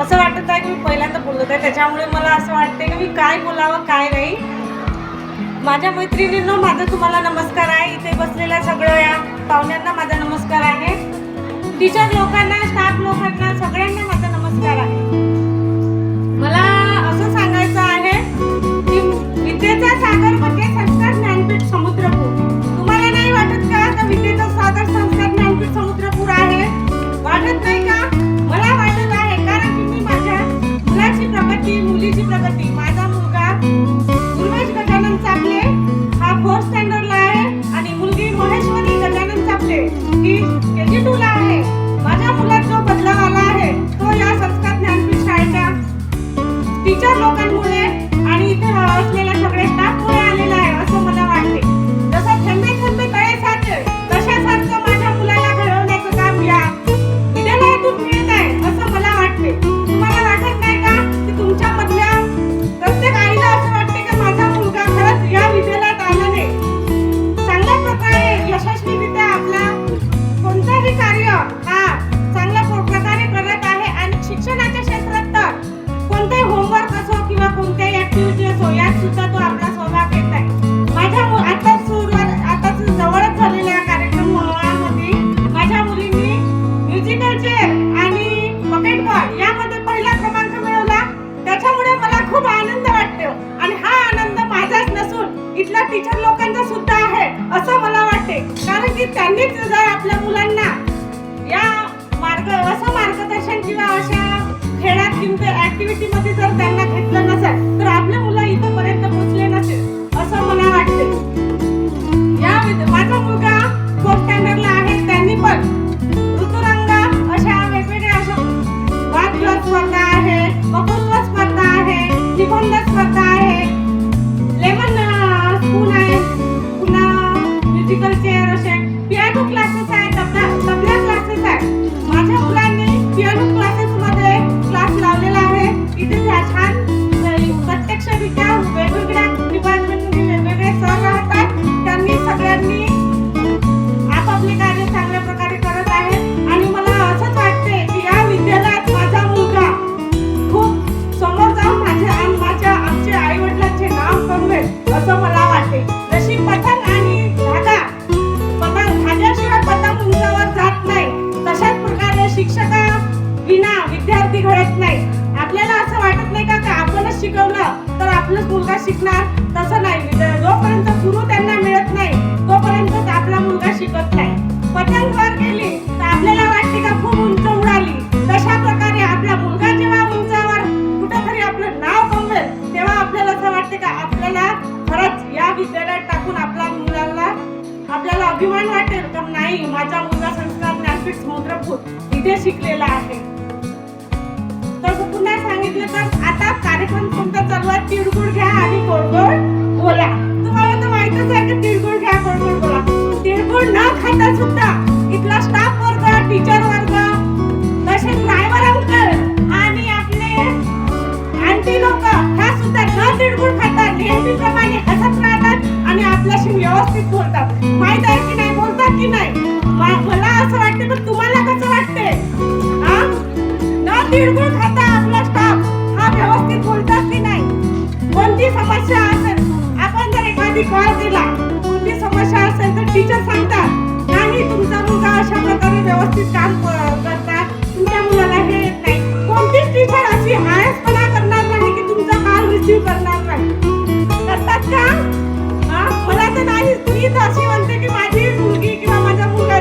असं वाटत आहे की मी पहिल्यांदा बोलत आहे, त्याच्यामुळे मला असं वाटते की मी काय बोलावं काय नाही. माझ्या मैत्रिणींनो, माझा तुम्हाला नमस्कार आहे. इथे बसलेल्या सगळ्या पाहुण्यांना माझा नमस्कार आहे. टीचर लोकांना, स्टाफ लोकांना, सगळ्यांना माझा नमस्कार आहे. मला असं सांगायचं आहे की विद्येचा सागर म्हणजे संस्कार ज्ञानपीठ समुद्रपूर. तुम्हाला नाही वाटत का विद्येचा सागर संस्कार ज्ञानपीठ समुद्रपूर आहे? वाटत नाही का? मला वाटत आहे, कारण की मी माझ्या मुलाची प्रगती, मुलीची प्रगती, माझा मुलगा उर्वेश गजानन चापले हा 4th स्टँडर्डला आहे आणि मुलगी महेश्वरी गजानन चापले ही KG2 ला आहे. माझ्या मुलात जो बदलाव आला आहे तो या संस्कार ज्ञानपीठ शाळेच्या टीचर लोकांमुळे आणि इथे असलेल्या सगळ्या स्टाफमुळे आलेला आहे असं मला वाटते. जसं थेंबे थेंबे तळे साचे तशासारखं माझ्या मुलाला घडवण्याचं काम या विद्यालयातून मिळत आहे असं मला वाटते. तुम्हाला वाटत नाही का की तुमच्या मधल्या प्रत्येक आईला असं वाटते की माझा मुलगा खरंच या विद्यालयात आल्याने चांगल्या प्रकारे यशस्वीरित्या आपला कोणताही कार्य हा चांगल्या प्रकारे करत आहे आणि शिक्षणाच्या क्षेत्रात तर कोणताही होमवर्क असो किंवा कोणत्याही ऍक्टिव्हिटी असो यात सुद्धा तो आपला सहभाग घेत आहे. माझ्या आता जवळच झालेल्या कार्यक्रमामध्ये माझ्या मुलींनी म्युझिकल चेअर आणि बकेट बॉल यामध्ये पहिला क्रमांक मिळवला. त्याच्यामुळे मला खूप आनंद वाटतो आणि हा आनंद माझाच नसून इथल्या टीचर लोकांचा सुद्धा आहे असं मला वाटते. कारण की त्यांनीच जर आपल्या मुलांना या असं मार्गदर्शन किंवा अशा खेळात किंवा ऍक्टिव्हिटी मध्ये जर त्यांना घेतलं नसेल तर आपले मुलं इथपर्यंत पोहोचले नसेल असं मला वाटते. माझा मुलगा 4th स्टँडर्डला आहे. त्यांनी पण ऋतुरंग अशा वेगवेगळ्या अशा वादविवाद स्पर्धा आहे, वक्तृत्व स्पर्धा आहे, निबंध स्पर्धा आहे, लेमन स्पून आहे, पुन्हा म्युझिकल चेअर असे पियानो क्लासेस आहे, तबला क्लासेस आहे. माझ्या मुलांनी पियानो क्लासेस मध्ये क्लास लावलेला आहे. इथे छान प्रत्यक्षरित्या वेगवेगळ्या डिपार्टमेंटमध्ये वेगवेगळे सर राहतात. त्यांनी सगळ्यांनी आपापले कार्य चांगल्या प्रकारे करत आहे आणि मला असंच वाटते की या विद्यालयात माझा मुलगा खूप समोर जाऊन आमचे आई वडिलांचे नाव कमवेल असं मला वाटते. जशी पतंग आणि धाग्याशिवाय पतंग उंचावर जात नाही तशाच प्रकारे शिक्षका विना विद्यार्थी घडत नाही. आपल्याला असं वाटत नाही का आपणच शिकवलं तर आपलाच मुलगा शिकणार? तसं नाही. जोपर्यंत गुरु त्यांना मिळत नाही तोपर्यंत आपला मुलगा शिकत नाही. पतंग वर गेली तर आपल्याला वाटते का खूप उंच उडाली. तशा प्रकारे आपला मुलगा जेव्हा उंचावर कुठेतरी आपलं नाव कमवेल तेव्हा आपल्याला असं वाटते का आपल्याला खरंच या विद्यालयात टाकून आपल्याला अभिमान वाटेल तर नाही, माझा मुलगा संस्कार ज्ञानपीठ समुद्रपूर इथे शिकलेला आहे. तर पुन्हा सांगितलं तर आता कार्यक्रम कोणता चालू आहे? तिळगुळ घ्या आणि गोड बोला. तुम्हाला तर माहितच आहे की तिळगुळ घ्या गोड बोला. तिळगुळ न खाता सुद्धा इथला स्टाफ वर्ग, टीचर वर्ग, तसेच ड्रायव्हर अंकल आणि आपले आंटी लोक ह्या सुद्धा न तिळगुळ खातात, नेहमीप्रमाणे हसत राहतात आणि आपल्याशी व्यवस्थित बोलतात. माहित आहे की नाही? बोलतात की नाही? मला असं वाटतं पण तुम्हाला कसं वाटते? न तिळगुळ खाता आपला स्टाफ हा व्यवस्थित बोलतात की नाही? कोणती समस्या असेल, आपण जर एखादी कॉल केला, कोणती समस्या असेल तर टीचर सांगतात नाही तुमचा मुलगा अशा प्रकारे व्यवस्थित काम करतात, तुमच्या मुलाला हे येत नाही. कोणतीच टीचर अशी आळसपणा करणार नाही की तुमचा कॉल रिसीव्ह करणार नाही. करतात का? मला तर नाही. तुम्ही तर अशी म्हणते की माझी मुलगी किंवा माझा मुलगा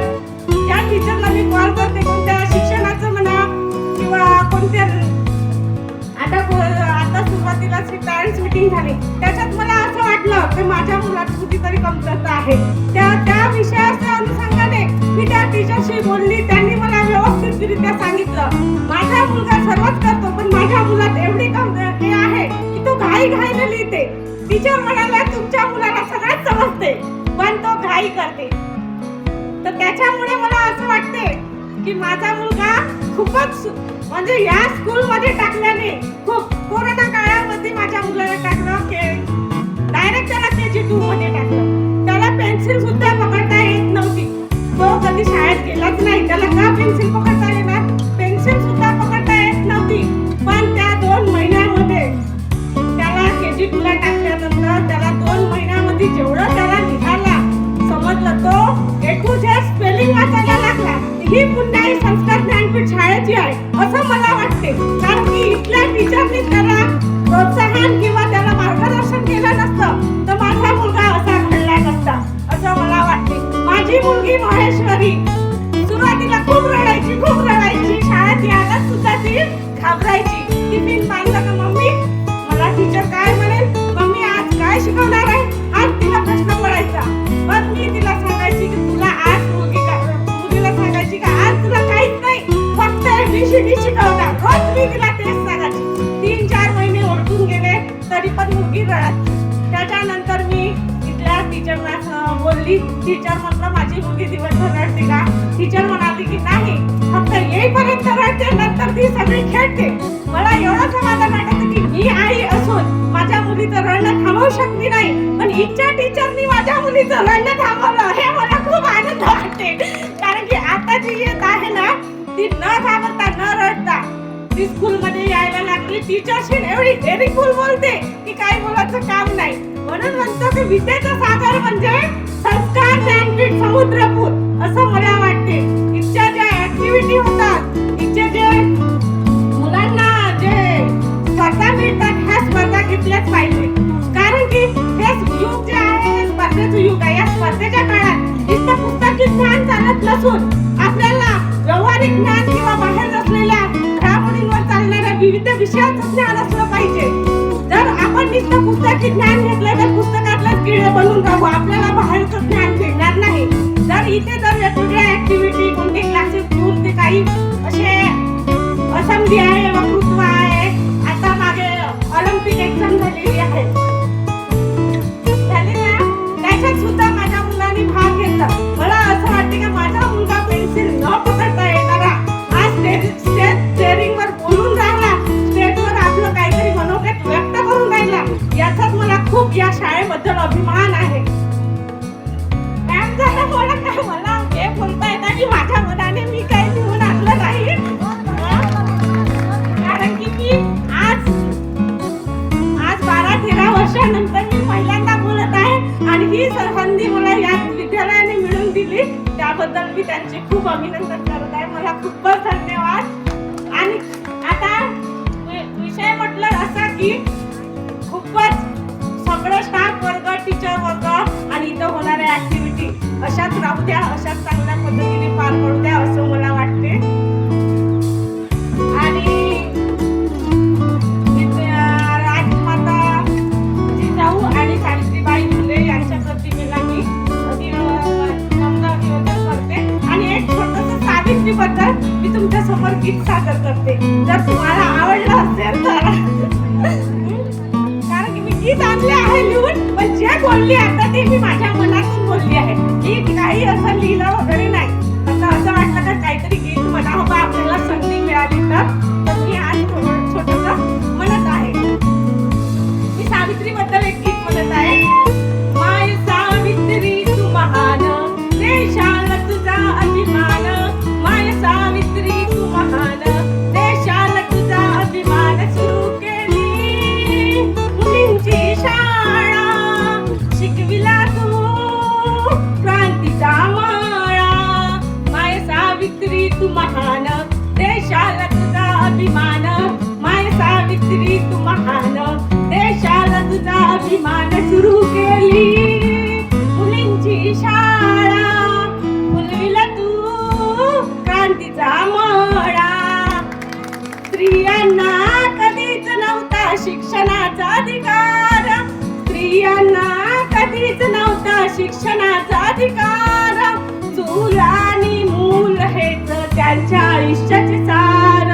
या टीचरला मी कॉल करते कोणत्या शिक्षणाचं म्हणा किंवा कोणत्या आता सुरुवातीला पॅरेंट्स मीटिंग झाली त्याच्यात मला असं वाटलं की माझ्या मुलाची कुठेतरी कमतरता आहे. त्या विषयाच्या अनुषंगाने मी त्या टीचरशी बोलली. त्यांनी मला व्यवस्थितरित्या सांगितलं माझा मुलगा सर्वच करतो पण माझ्या मुलात एवढी कमतरता आहे की तो घाईघाईने लिहिते. टीचर म्हणाला तुमच्या मुलाला सगळ्यात समजते पण तो घाई करते. तर त्याच्यामुळे मला असं वाटते की माझा मुलगा खूपच म्हणजे या स्कूल मध्ये टाकल्याने खूप कोरोना काळामध्ये माझ्या मुलाला टाकलं डायरेक्ट त्याला KG2 मध्ये टाकलं. त्याला पेन्सिल सुद्धा पकडता येत नव्हती. तो कधी शाळेत गेलाच नाही. त्याला का पेन्सिल पकडता येणार? पेन्सिल सुद्धा पकडता येत नव्हती. संस्कार ज्ञानपीठ शाळेची आहे असं मला वाटते. कारण की इथल्या टीचरनी त्याला प्रोत्साहन किंवा त्याला मार्गदर्शन केलं नसतं तर माझा मुलगा असा घडला नसता असं मला वाटते. माझी मुलगी महेश्वरी सुरुवातीला खूप रडायची. शाळेत यायला सुद्धा ती घाबरायची. टिफिन बांधला का मम्मी मला टीचर काय म्हणेल, मम्मी आज काय शिकवणार आहे, आज तिला प्रश्न पडायचा. मग मी तिला सांगायची की तुला आज मुलीला सांगायची का आज तुला काहीच नाही फक्त ABCD शिकवणार. रोज मी तिला तेच सांगायची. 3-4 महिने ओळखून गेले तरी पण मुलगी रडायची. त्याच्यानंतर मी तिथल्या टीचरना बोलली. टीचर म्हटलं माझी मुलगी दिवसभर रडते का? टीचर म्हणाली की नाही फक्त येईपर्यंत रडते नंतर ती सगळी खेळते. मला एवढं समाधान वाटतं की मी आई असून माझ्या मुलीचं रडणं थांबवू शकली नाही पण इच्छा टीचरनी माझ्या मुलीचं रडणं थांबवलं हे मला खूप आनंद वाटते. कारण की आता जी येत आहे ना ती न घाबरता न रडता ती स्कूलमध्ये यायला लागली. टीचरशी एवढी डेअरिंगफुल बोलते की काही बोलायचं काम नाही. म्हणून म्हणतो की विद्येचा सागर म्हणजे संस्कार ज्ञानपीठ समुद्रपूर असं मला वाटते. इथच्या ज्या ऍक्टिव्हिटी होतात इथचे जे मुलांना जे स्पर्धा मिळतात ह्या स्पर्धा घेतल्याच पाहिजे. कारण की हे युग जे आहे हे स्पर्धेचं युग आहे. या स्पर्धेच्या काळात नुसतं पुस्तकी ज्ञान चालत नसून आपल्याला व्यावहारिक ज्ञान किंवा बाहेर असलेल्या घडामोडींवर चालणाऱ्या विविध विषयाचं ज्ञान असलं पाहिजे. जर आपण नुसतं पुस्तकी ज्ञान घेतलं तर पुस्तकातलंच किडे बनून राहू, आपल्याला बाहेरचं ज्ञान मिळणार नाही. जर इथे जर वेगवेगळ्या ऍक्टिव्हिटी कोणते क्लासेस घेऊन ते काही असे असेंब्ली आहे वक्तृत्व आहे. आता मागे ऑलिम्पिक एक्झाम झालेली आहे त्याच्यात सुद्धा माझ्या मुलांनी भाग घेतला. मला असं वाटते का माझा मुलगा पेन्सिल न पकडता येणारा आज स्टेअरिंगवर बोलून राहिला, स्टेजवर आपलं काहीतरी मनोगत व्यक्त करून राहिला. याचाच मला खूप या शाळेबद्दल अभिमान आहे. मॅम जरा मला काय मला हे बोलता येतं की माझ्या मनाने मी काही लिहून आणलं नाही. कारण की मी आज 12-13 वर्षानंतर मी पहिल्यांदा बोलत आहे आणि ही संधी मला या विद्यालयाने मिळवून दिली त्याबद्दल मी त्यांचे खूप अभिनंदन करत आहे. मला खूपच धन्यवाद. आणि आता विषय म्हटलं असा की खूपच सगळं स्टाफ वर्ग टीचर वर्ग आणि इथं होणाऱ्या ऍक्टिव्हिटी अशाच राहू द्या, अशाच चांगल्या पद्धतीने पार पडू द्या असं मला वाटते. आणि राजमाता जिजाऊ आणि सावित्रीबाई फुले यांच्या प्रतिमेला मी अभिवादन करते. आणि एक छोटंसं सावित्रीबद्दल मी तुमच्या समोर गीत सादर करते जर तुम्हाला आवडलं असेल तर. कारण की मी गीत आणले आहे लिहून पण जे बोलली आता ते मी माझ्या मनातून बोलली आहे. गीत काही असं लिहिलं वगैरे नाही. असं वाटलं का काहीतरी गीत म्हणावं का आपल्याला संधी मिळाली तर मी आज छोटंसं म्हणत आहे. मी सावित्रीबद्दल एक गीत म्हणत आहे. माय सावित्री तू महान देशाला तुझा अभिमान, माय सावित्री तू महान देशाला तुझा अभिमान. सुरू केली मुलींची शाळा, शिकविला तू क्रांतीचा माळा. माय सावित्री तू महान देशाला तुझा अभिमान, माय सावित्री तू महान देशाला तुझा अभिमान. सुरू केली मुलींची शाळा, फुलविला तू क्रांतीचा मळा. स्त्रियांना कधीच नव्हता शिक्षणाचा अधिकार, स्त्रियांना कधीच नव्हता शिक्षणाचा अधिकार. चूल आणि मूल हेच त्यांच्या आयुष्याचे सार,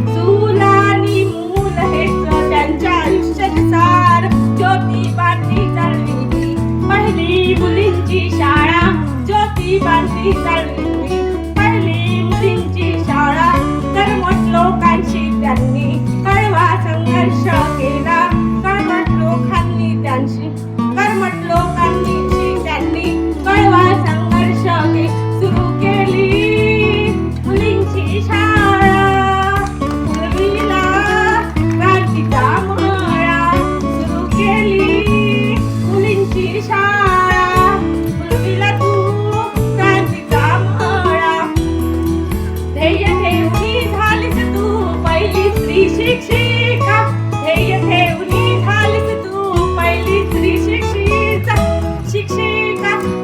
चूल आणि मूल हेच त्यांच्या आयुष्याचे सार. ज्योतिबांनी चालली पहिली मुलींची शाळा, ज्योतिबांनी चालली पहिली मुलींची शाळा. कर्मठ लोकांशी त्यांनी कळवा संघर्ष केला, कर्मठ लोकांनी त्यांनी कळवा संघर्ष सुरू केली मुलींची शाळा. फुलविला क्रांतीचा मळा, सुरू केली मुलींची शाळा, फुलविला तू क्रांतीचा मळा. ध्येय ठेवून झालीस तू पहिली स्त्री शिक्षिका. ध्येय ठेवून झालीस तू पहिली स्त्री शिक्षिका.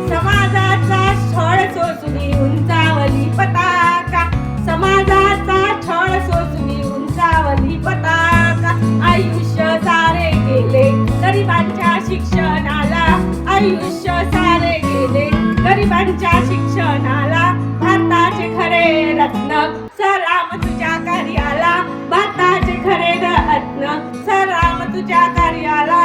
समाजाचा छळ सोसून उंचावली पताका. समाजाचा छळ सोसून उंचावली पताका. आयुष्य सारे गेले गरिबांच्या शिक्षणाला. आयुष्य सारे गेले गरिबांच्या शिक्षणाला. भारताचे खरे रत्न सलाम तुझ्या कार्याला. भारताचे खरे रत्न सलाम तुझ्या कार्याला.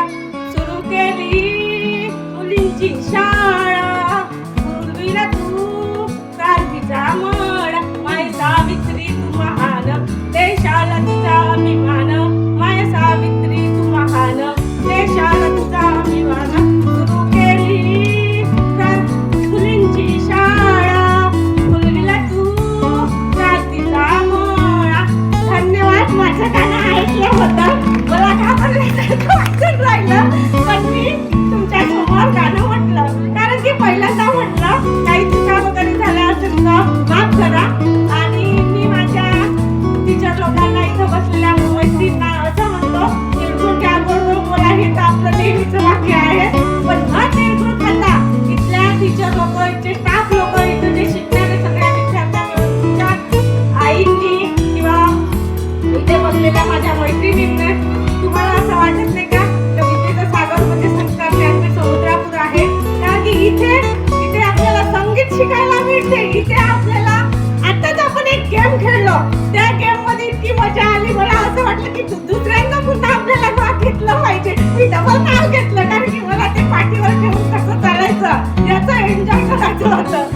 सुरू केली मुलींची शाळा. पूर्वीला तू क्रांतीचा मळा. माय सावित्री तू महान देशाला तुझा अभिमान. माय सावित्री तू महान देशाला तुझा अभिमान. सुरू केली मुलींची शाळा. पूर्वीला तू क्रांतीचा मळा. धन्यवाद. माझं गाणं ऐकलं होतं. मला घाबरल्यासारखं वाटून राहिलं पण मी तुमच्या समोर गाणं म्हटलं कारण की पहिल्यांदा म्हटलं. काही चुका वगैरे झाल्या असेल तर माफ करा. आणि मी माझ्या टीचर लोकांना इथं बसलेल्या मैत्रिणींना असं म्हणतो तिळगुळ घ्या गोड बोला. हे तर आपलं नेहमीचं वाक्य आहे. पण न तिळगुळ खाता इथल्या टीचर लोक इथले स्टाफ लोक इथं जे शिकणारे सगळ्या विद्यार्थ्यांना तुमच्या आईंनी किंवा इथे बसलेल्या माझ्या मैत्रिणींना तुम्हाला असं वाटत नाही का विद्येचं सागर म्हणजे संस्कार ज्ञानचे समुद्रापूर आहे. कारण की इथे आपल्याला संगीत शिकायला मिळते. इथे आपल्याला आताच आपण एक गेम खेळलो. त्या गेम मध्ये इतकी मजा आली. मला असं वाटलं की दुसऱ्यांदा पुन्हा आपल्याला नाव घेतलं पाहिजे. मी डबल नाव घेतलं कारण की मला ते पाठीवर ठेवून कसं चालायचं याचं एन्जॉय करायचं होतं.